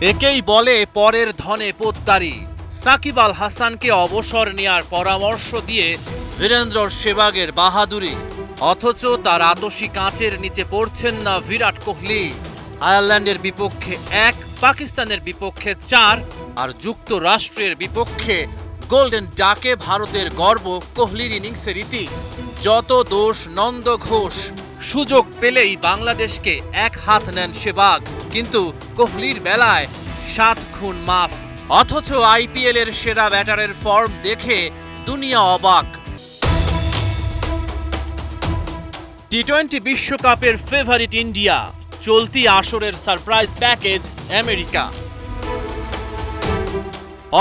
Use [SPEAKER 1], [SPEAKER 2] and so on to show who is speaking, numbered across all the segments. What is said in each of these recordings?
[SPEAKER 1] একেই বলে পরের ধনে পোদ্দারি। সাকিব আল হাসানকে অবসর নেয়ার পরামর্শ দিয়ে বীরেন্দ্র সেবাগের বাহাদুরি, অথচ তার আতশি কাঁচের নিচে পড়ছেন না বিরাট কোহলি। আয়ারল্যান্ডের বিপক্ষে 1, পাকিস্তানের বিপক্ষে 4 আর যুক্তরাষ্ট্রের বিপক্ষে গোল্ডেন ডাকে ভারতের গর্ব কোহলির ইনিংসের ইতি। যত দোষ নন্দ ঘোষ, সুযোগ পেলেই বাংলাদেশকে এক হাত নেন সেবাগ, কিন্তু কোহলির বেলায় 7 খুন মাফ। অথচ আইপিএল এর সেরা ব্যাটারের ফর্ম দেখে দুনিয়া অবাক। টি-20 বিশ্বকাপের ফেভারিট ইন্ডিয়া, চলতি আসরের সারপ্রাইজ প্যাকেজ আমেরিকা।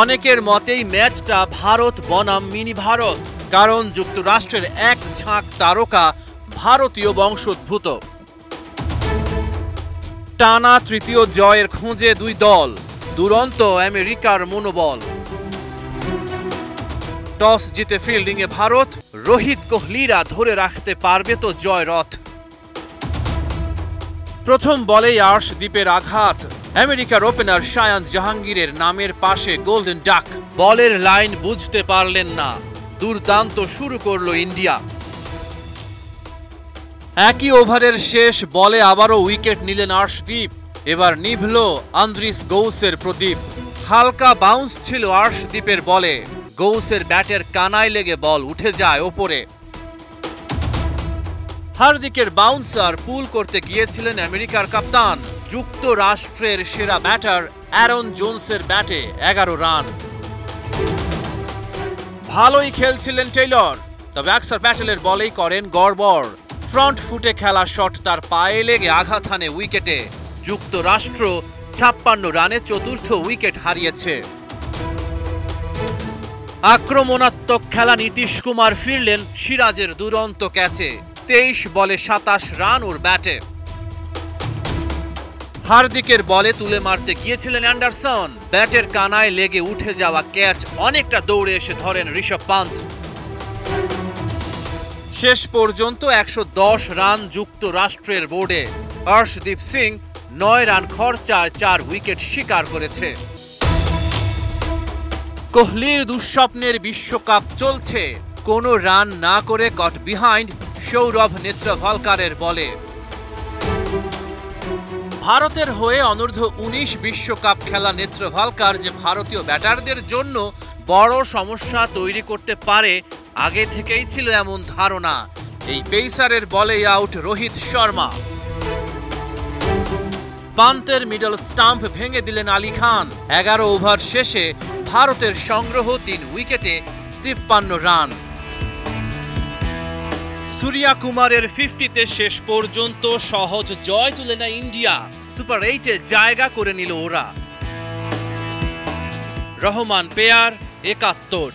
[SPEAKER 1] অনেকের মতেই ম্যাচটা ভারত বনাম মিনি ভারত, কারণ যুক্তরাষ্ট্রের এক ঝাঁক তারকা ভারতীয় বংশোদ্ভূত। টানা তৃতীয় জয়ের খোঁজে দুই দল, দুরন্ত আমেরিকার মনোবল। টস জিতে ফিল্ডিংয়ে ভারত, রোহিত কোহলিরা ধরে রাখতে পারবে তো জয় রথ। প্রথম বলেই আর্শদ্বীপের আঘাত, আমেরিকার ওপেনার শায়ান জাহাঙ্গীরের নামের পাশে গোল্ডেন ডাক। বলের লাইন বুঝতে পারলেন না, দুর্দান্ত শুরু করল ইন্ডিয়া। একই ওভারের শেষ বলে আবারও উইকেট নিলেন আর্শদ্বীপ। এবার নিভল আন্দ্রিস গৌসের প্রদীপ। হালকা বাউন্স ছিল আর্শদ্বীপের বলে, গৌসের ব্যাটের কানায় লেগে বল উঠে যায় ওপরে। হার্দিকের বাউন্সার পুল করতে গিয়েছিলেন আমেরিকার কাপ্তান। যুক্তরাষ্ট্রের সেরা ব্যাটার অ্যারন জোন্সের ব্যাটে 11 রান। ভালোই খেলছিলেন টেইলর, তবে অ্যাক্সার প্যাটেলের বলেই করেন গড়বড়। ফ্রন্ট ফুটে খেলা শট তার পায়ে লেগে আঘাত হানে উইকেটে। যুক্তরাষ্ট্র 56 রানে চতুর্থ উইকেট হারিয়েছে। আক্রমণাত্মক খেলা নীতিশ কুমার ফিরলেন সিরাজের দুরন্ত ক্যাচে। 23 বলে 27 রান ওর ব্যাটে। হার্দিকের বলে তুলে মারতে গিয়েছিলেন অ্যান্ডারসন, ব্যাটের কানায় লেগে উঠে যাওয়া ক্যাচ অনেকটা দৌড়ে এসে ধরেন ঋষভ পান্থ। শেষ পর্যন্ত 110 রান যুক্তরাষ্ট্রের বোর্ডে। অর্শদীপ সিং 9 রান খরচায় 4 উইকেট শিকার করেছে। কোহলির দুঃস্বপ্নের বিশ্বকাপ চলছে, কোনো রান না করে কট বিহাইন্ড সৌরভ নেত্রভালকারের বলে। ভারতের হয়ে অনূর্ধ্ব-19 বিশ্বকাপ খেলা নেত্রভালকার যে ভারতীয় ব্যাটারদের জন্য বড় সমস্যা তৈরি করতে পারে, আগে থেকেই ছিল এমন ধারণা। এই পেসারের বলে আউট রোহিত শর্মা। পান্তের মিডল স্টাম্প ভেঙে দিলেন আলী খান। 11 ওভার শেষে ভারতের সংগ্রহ 3 উইকেটে 53 রান। সূর্যা কুমারের 50-তে শেষ পর্যন্ত সহজ জয় তুলে নেয় ইন্ডিয়া। সুপার 8-এ জায়গা করে নিল ওরা। রহমান পেয়ার 71।